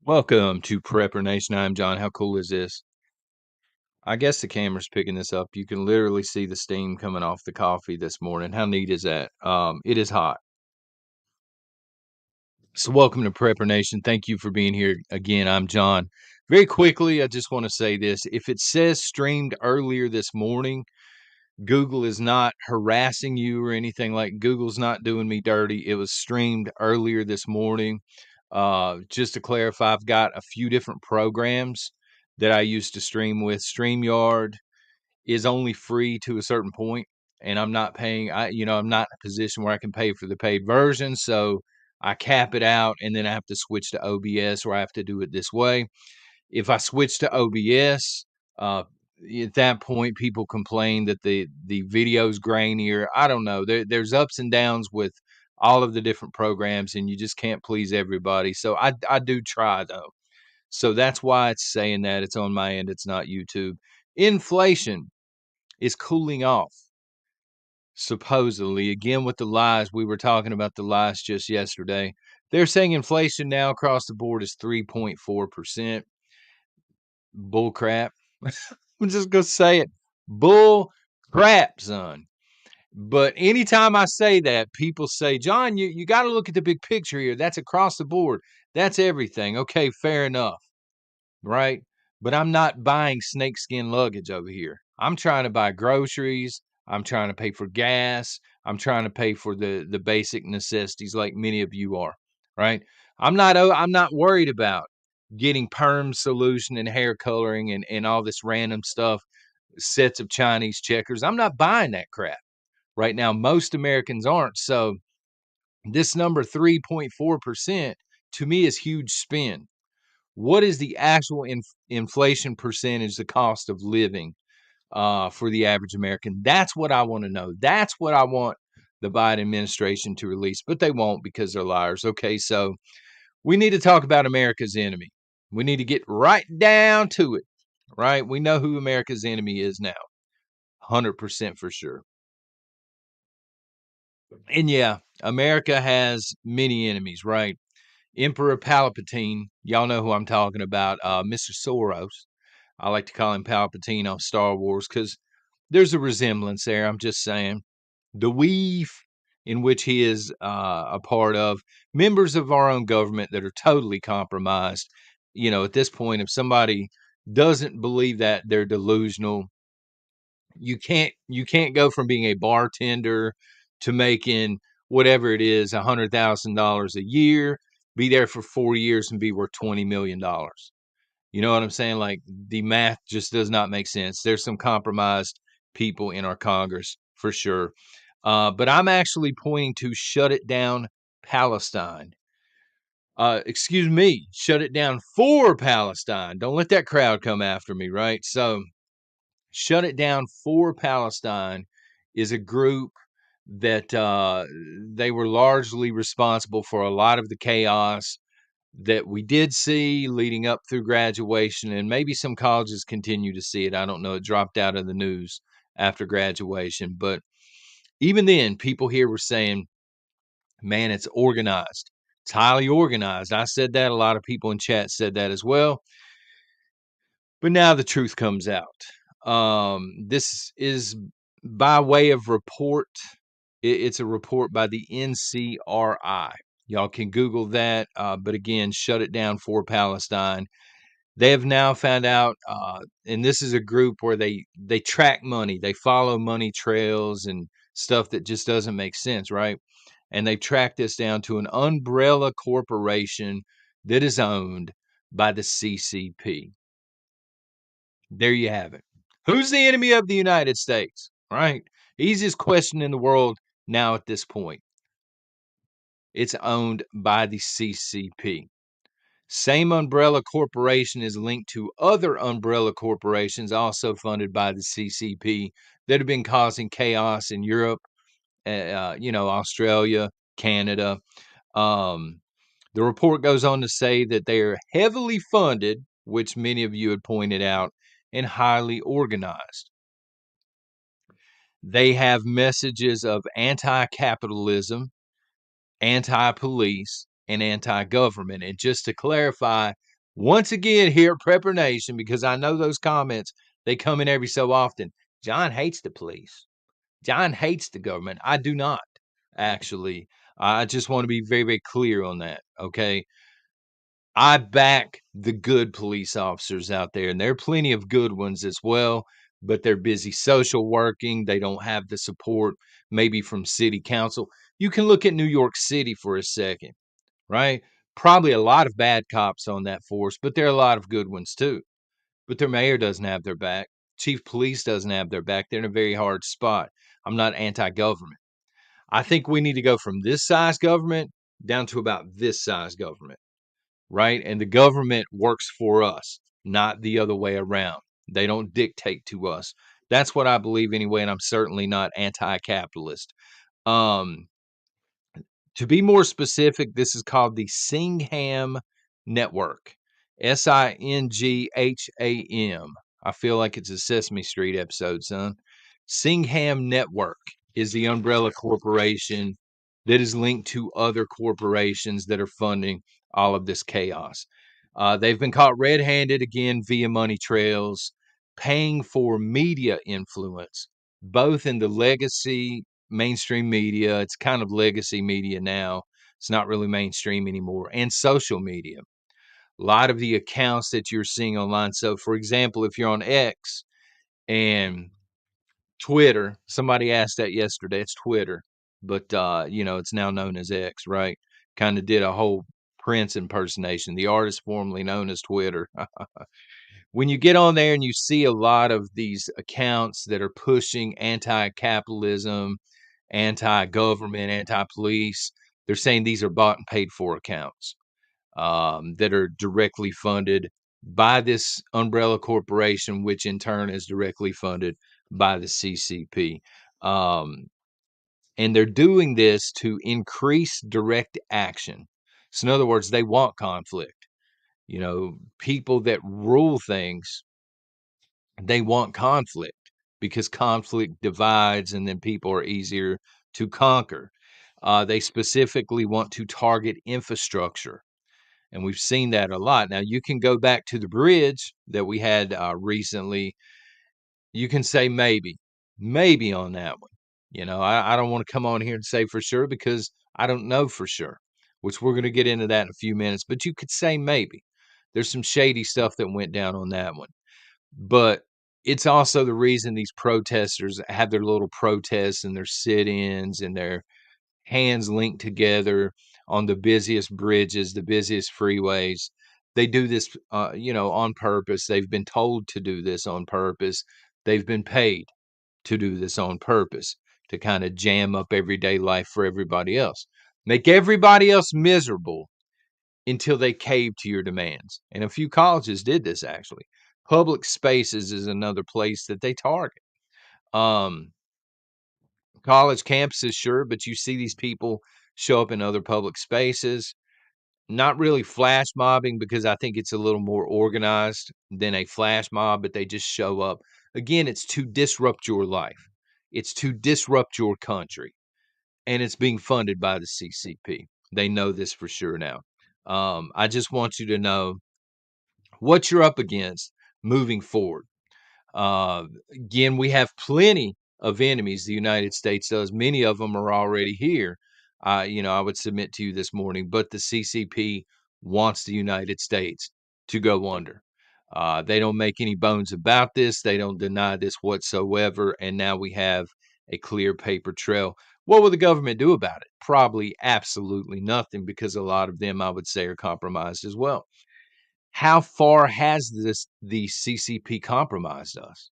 Welcome to Prepper Nation. I'm John. How cool is this? I guess the camera's picking this up. You can literally see the steam coming off the coffee this morning. How neat is that? It is hot. So welcome to Prepper Nation. Thank you for being here again. I'm John. Very quickly, I just want to say this. If it says streamed earlier this morning, Google is not harassing you or anything. Like Google's not doing me dirty. It was streamed earlier this morning. Just to clarify, I've got a few different programs that I used to stream with. StreamYard is only free to a certain point, and I'm not paying. I'm not in a position where I can pay for the paid version, so I cap it out, and then I have to switch to OBS, or I have to do it this way. If I switch to OBS, uh, at that point, people complain that the video's grainier. I don't know. There's ups and downs with all of the different programs, and you just can't please everybody. So I do try though. So that's why it's saying that it's on my end. It's not YouTube. Inflation is cooling off. Supposedly, again with the lies, we were talking about the lies just yesterday. They're saying inflation now across the board is 3.4%. Bull crap. I'm just gonna say it. Bull crap, son. But anytime I say that, people say, John, you got to look at the big picture here. That's across the board. That's everything. Okay, fair enough. Right? But I'm not buying snakeskin luggage over here. I'm trying to buy groceries. I'm trying to pay for gas. I'm trying to pay for the basic necessities like many of you are. Right? I'm not worried about getting perm solution and hair coloring and all this random stuff, sets of Chinese checkers. I'm not buying that crap right now. Most Americans aren't. So this number 3.4% to me is huge spin. What is the actual inflation percentage, the cost of living for the average American? That's what I want to know. That's what I want the Biden administration to release, but they won't because they're liars. Okay, so we need to talk about America's enemy. We need to get right down to it, right? We know who America's enemy is now, 100% for sure. And yeah, America has many enemies, right? Emperor Palpatine, y'all know who I'm talking about, Mr. Soros. I like to call him Palpatine on Star Wars because there's a resemblance there. I'm just saying. The weave in which he is a part of, members of our own government that are totally compromised. At this point, if somebody doesn't believe that, they're delusional. You can't go from being a bartender to making whatever it is, $100,000 a year, be there for 4 years and be worth $20 million. You know what I'm saying? Like the math just does not make sense. There's some compromised people in our Congress for sure. But I'm actually pointing to shut it down Palestine. Excuse me, shut it down for Palestine. Don't let that crowd come after me, right? So shut it down for Palestine is a group that they were largely responsible for a lot of the chaos that we did see leading up through graduation, and maybe some colleges continue to see it. I don't know. It dropped out of the news after graduation. But even then, people here were saying, man, it's organized. It's highly organized. I said that. A lot of people in chat said that as well. But now the truth comes out. This is by way of report. It's a report by the NCRI. Y'all can Google that. But again, shut it down for Palestine. They have now found out, and this is a group where they track money. They follow money trails and stuff that just doesn't make sense, right? And they track this down to an umbrella corporation that is owned by the CCP. There you have it. Who's the enemy of the United States? Right? Easiest question in the world now at this point. It's owned by the CCP. Same umbrella corporation is linked to other umbrella corporations also funded by the CCP that have been causing chaos in Europe, Australia, Canada. Um, the report goes on to say that they are heavily funded, which many of you had pointed out, and highly organized. They have messages of anti-capitalism, anti-police, and anti-government. And just to clarify, Once again, here at Prepper Nation, because I know those comments, they come in every so often. John hates the police. John hates the government. I do not, actually. I just want to be very, very clear on that. Okay. I back the good police officers out there, and there are plenty of good ones as well, but they're busy social working. They don't have the support maybe from city council. You can look at New York City for a second, right? Probably a lot of bad cops on that force, but there are a lot of good ones too. But their mayor doesn't have their back. Chief police doesn't have their back. They're in a very hard spot. I'm not anti-government. I think we need to go from this size government down to about this size government, right? And the government works for us, not the other way around. They don't dictate to us. That's what I believe anyway, and I'm certainly not anti-capitalist. Um, to be more specific, this is called the Singham Network. Singham. I feel like it's a Sesame Street episode, son. Singham Network is the umbrella corporation that is linked to other corporations that are funding all of this chaos. They've been caught red handed again via money trails, paying for media influence, both in the legacy mainstream media. It's kind of legacy media now. It's not really mainstream anymore, and social media. A lot of the accounts that you're seeing online. So, for example, if you're on X and Twitter, somebody asked that yesterday. It's Twitter, but it's now known as X, right? Kind of did a whole Prince impersonation. The artist formerly known as Twitter. When you get on there and you see a lot of these accounts that are pushing anti-capitalism, anti-government, anti-police, they're saying these are bought and paid for accounts that are directly funded by this umbrella corporation, which in turn is directly funded by the CCP. Um, and they're doing this to increase direct action. So, in other words, they want conflict. People that rule things, they want conflict because conflict divides and then people are easier to conquer. They specifically want to target infrastructure. And we've seen that a lot. Now, you can go back to the bridge that we had recently. You can say maybe on that one. I don't want to come on here and say for sure because I don't know for sure, which we're going to get into that in a few minutes. But you could say maybe. There's some shady stuff that went down on that one. But it's also the reason these protesters have their little protests and their sit-ins and their hands linked together on the busiest bridges, the busiest freeways. They do this, on purpose. They've been told to do this on purpose. They've been paid to do this on purpose to kind of jam up everyday life for everybody else, make everybody else miserable until they cave to your demands. And a few colleges did this actually. Public spaces is another place that they target. Um, College campuses, sure, but you see these people show up in other public spaces. Not really flash mobbing because I think it's a little more organized than a flash mob, but they just show up. Again, it's to disrupt your life. It's to disrupt your country. And it's being funded by the CCP. They know this for sure now. I just want you to know what you're up against moving forward. Again, we have plenty of enemies. The United States does. Many of them are already here. I would submit to you this morning, but the CCP wants the United States to go under. They don't make any bones about this. They don't deny this whatsoever. And now we have a clear paper trail. What will the government do about it? Probably absolutely nothing because a lot of them, I would say, are compromised as well. How far has the CCP compromised us?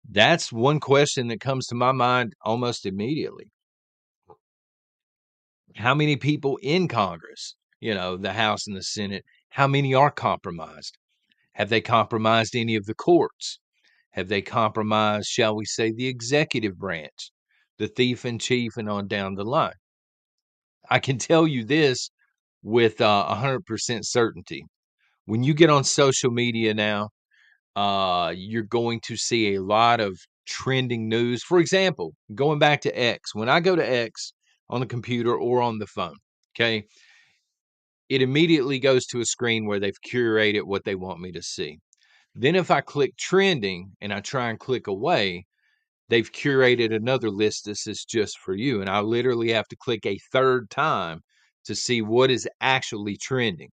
That's one question that comes to my mind almost immediately. How many people in Congress, the House and the Senate, how many are compromised? Have they compromised any of the courts? Have they compromised, shall we say, the executive branch, the thief in chief, and on down the line? I can tell you this with 100% certainty. When you get on social media now, you're going to see a lot of trending news. For example, going back to X, when I go to X on the computer or on the phone, okay, it immediately goes to a screen where they've curated what they want me to see. Then if I click trending and I try and click away, they've curated another list. This is just for you. And I literally have to click a third time to see what is actually trending.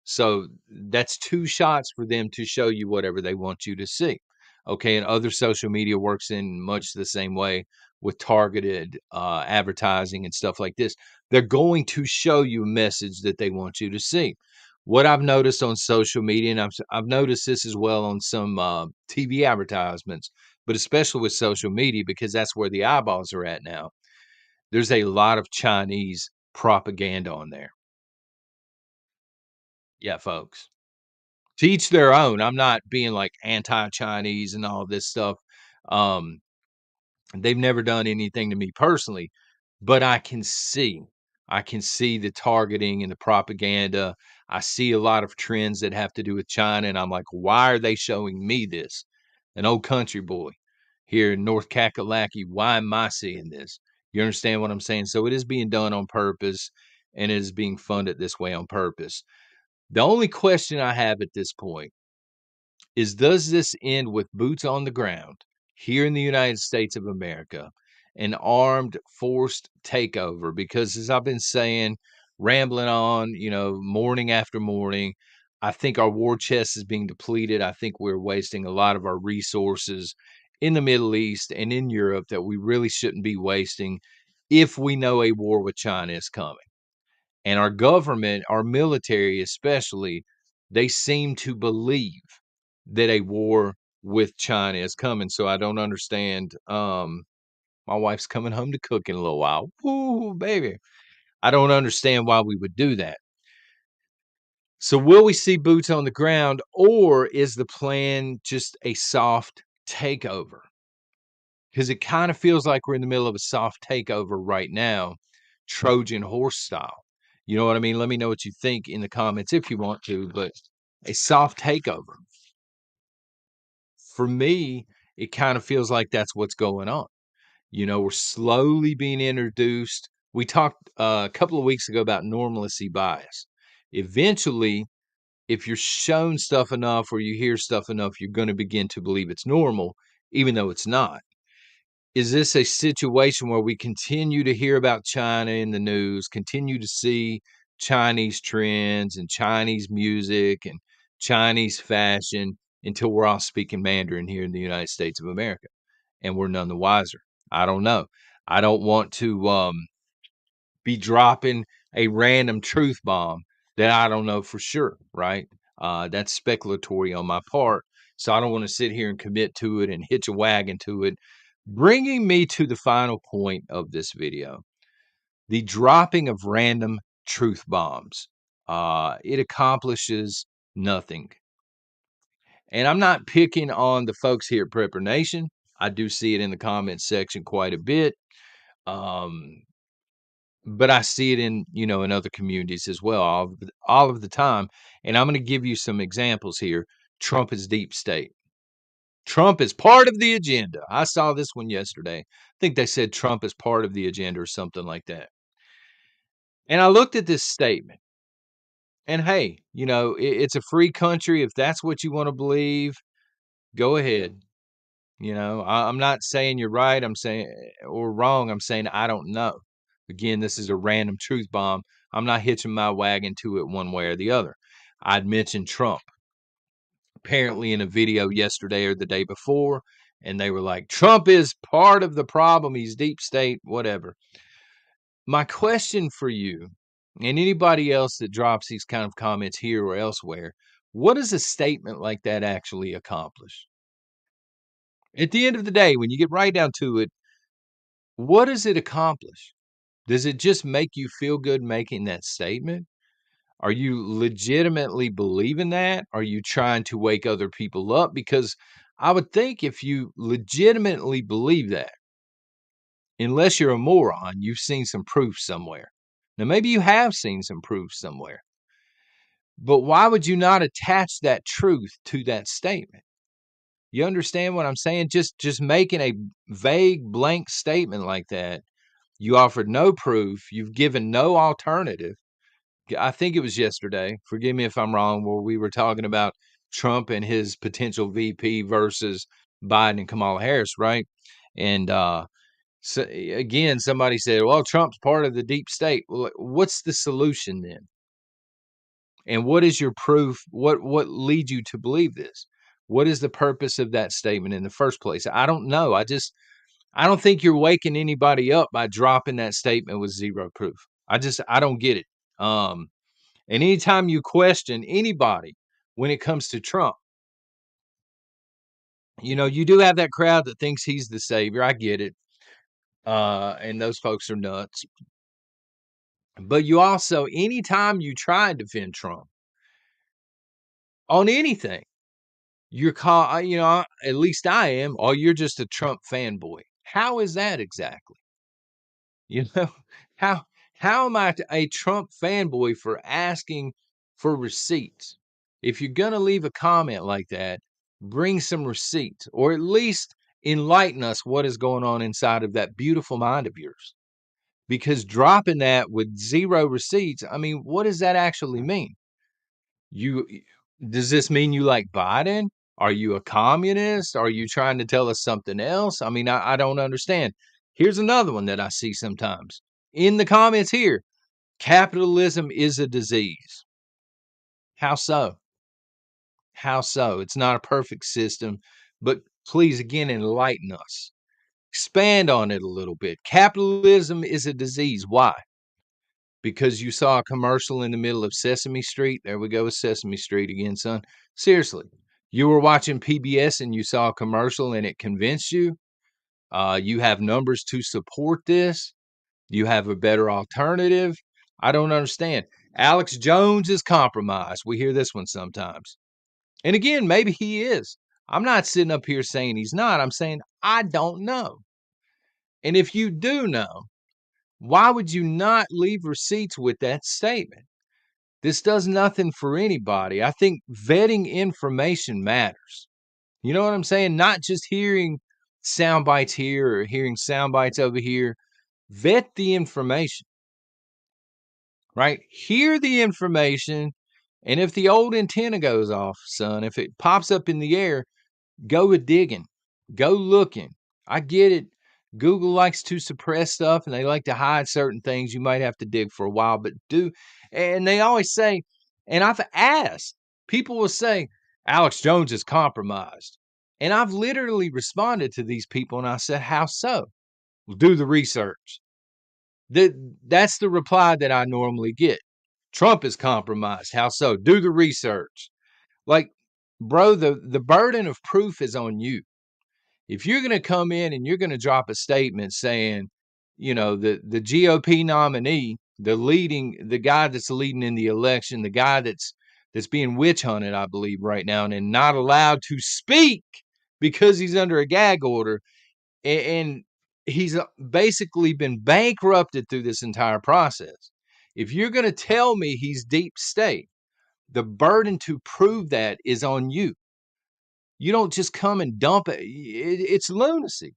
So that's two shots for them to show you whatever they want you to see. Okay. And other social media works in much the same way with targeted advertising and stuff like this. They're going to show you a message that they want you to see. What I've noticed on social media, and I've noticed this as well on some TV advertisements, but especially with social media, because that's where the eyeballs are at now. There's a lot of Chinese propaganda on there. Yeah, folks. To each their own. I'm not being like anti-Chinese and all this stuff. Um, they've never done anything to me personally, but I can see the targeting and the propaganda. I see a lot of trends that have to do with China, and I'm like, why are they showing me this? An old country boy here in North Kakalaki. Why am I seeing this? You understand what I'm saying? So it is being done on purpose, and it is being funded this way on purpose. The only question I have at this point is, does this end with boots on the ground here in the United States of America, an armed, forced takeover? Because as I've been saying, rambling on, morning after morning, I think our war chest is being depleted. I think we're wasting a lot of our resources in the Middle East and in Europe that we really shouldn't be wasting if we know a war with China is coming. And our government, our military especially, they seem to believe that a war with China is coming. So I don't understand. My wife's coming home to cook in a little while. Ooh, baby. I don't understand why we would do that. So will we see boots on the ground, or is the plan just a soft takeover? Because it kind of feels like we're in the middle of a soft takeover right now, Trojan horse style. You know what I mean? Let me know what you think in the comments if you want to, but a soft takeover. For me, it kind of feels like that's what's going on. We're slowly being introduced. We talked a couple of weeks ago about normalcy bias. Eventually, if you're shown stuff enough or you hear stuff enough, you're going to begin to believe it's normal, even though it's not. Is this a situation where we continue to hear about China in the news, continue to see Chinese trends and Chinese music and Chinese fashion until we're all speaking Mandarin here in the United States of America and we're none the wiser? I don't know. I don't want to be dropping a random truth bomb that I don't know for sure, right? That's speculatory on my part. So I don't want to sit here and commit to it and hitch a wagon to it. Bringing me to the final point of this video, the dropping of random truth bombs. It accomplishes nothing. And I'm not picking on the folks here at Prepper Nation. I do see it in the comments section quite a bit. But I see it in other communities as well, all of the time. And I'm going to give you some examples here. Trump is deep state. Trump is part of the agenda. I saw this one yesterday. I think they said Trump is part of the agenda or something like that. And I looked at this statement. And hey, it's a free country. If that's what you want to believe, go ahead. I'm not saying you're right. I'm saying or wrong. I'm saying I don't know. Again, this is a random truth bomb. I'm not hitching my wagon to it one way or the other. I'd mentioned Trump apparently in a video yesterday or the day before, and they were like, Trump is part of the problem. He's deep state, whatever. My question for you and anybody else that drops these kind of comments here or elsewhere, what does a statement like that actually accomplish? At the end of the day, when you get right down to it, what does it accomplish? Does it just make you feel good making that statement? Are you legitimately believing that? Are you trying to wake other people up? Because I would think if you legitimately believe that, unless you're a moron, you've seen some proof somewhere. Now, maybe you have seen some proof somewhere, but why would you not attach that truth to that statement? You understand what I'm saying? Just making a vague blank statement like that. You offered no proof. You've given no alternative. I think it was yesterday, forgive me if I'm wrong, where we were talking about Trump and his potential VP versus Biden and Kamala Harris, right? And so again, somebody said, "Well, Trump's part of the deep state." Well, what's the solution then? And what is your proof? What leads you to believe this? What is the purpose of that statement in the first place? I don't know. I don't think you're waking anybody up by dropping that statement with zero proof. I don't get it. And anytime you question anybody when it comes to Trump, you do have that crowd that thinks he's the savior. I get it. And those folks are nuts. But you also, anytime you try and defend Trump on anything, you're called, at least I am, or you're just a Trump fanboy. How is that exactly? You know, how how am I a Trump fanboy for asking for receipts? If you're gonna leave a comment like that, bring some receipts, or at least enlighten us what is going on inside of that beautiful mind of yours. Because dropping that with zero receipts, I mean, what does that actually mean? You Does this mean you like Biden? Are you a communist? Are you trying to tell us something else? I mean, I don't understand. Here's another one that I see sometimes in the comments here. Capitalism is a disease. How so? How so? It's not a perfect system, but please again enlighten us. Expand on it a little bit. Capitalism is a disease. Why? Because you saw a commercial in the middle of Sesame Street. There we go with Sesame Street again, son. Seriously, you were watching PBS and you saw a commercial and it convinced you. You have numbers to support this. You have a better alternative. I don't understand. Alex Jones is compromised. We hear this one sometimes. And again, maybe he is. I'm not sitting up here saying he's not. I'm saying I don't know. And if you do know, why would you not leave receipts with that statement? This does nothing for anybody. I think vetting information matters. You know what I'm saying? Not just hearing sound bites here or hearing sound bites over here. Vet the information, right? Hear the information. And if the old antenna goes off, son, if it pops up in the air, go a digging, go looking. I get it. Google likes to suppress stuff and they like to hide certain things. You might have to dig for a while, but and they always say, and I've asked, people will say, Alex Jones is compromised. And I've literally responded to these people and I said, how so? Well, do the research. That's the reply that I normally get. Trump is compromised. How so? Do the research. Like, bro, the burden of proof is on you. If you're going to come in and you're going to drop a statement saying, the GOP nominee, the guy that's leading in the election, the guy that's being witch hunted, I believe, right now, and not allowed to speak because he's under a gag order, and he's basically been bankrupted through this entire process. If you're going to tell me he's deep state, the burden to prove that is on you. You don't just come and dump it. It's lunacy.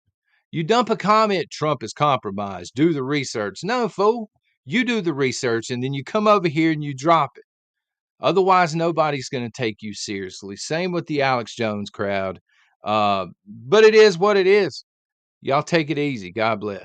You dump a comment, Trump is compromised. Do the research. No, fool. You do the research and then you come over here and you drop it. Otherwise, nobody's going to take you seriously. Same with the Alex Jones crowd. But it is what it is. Y'all take it easy. God bless.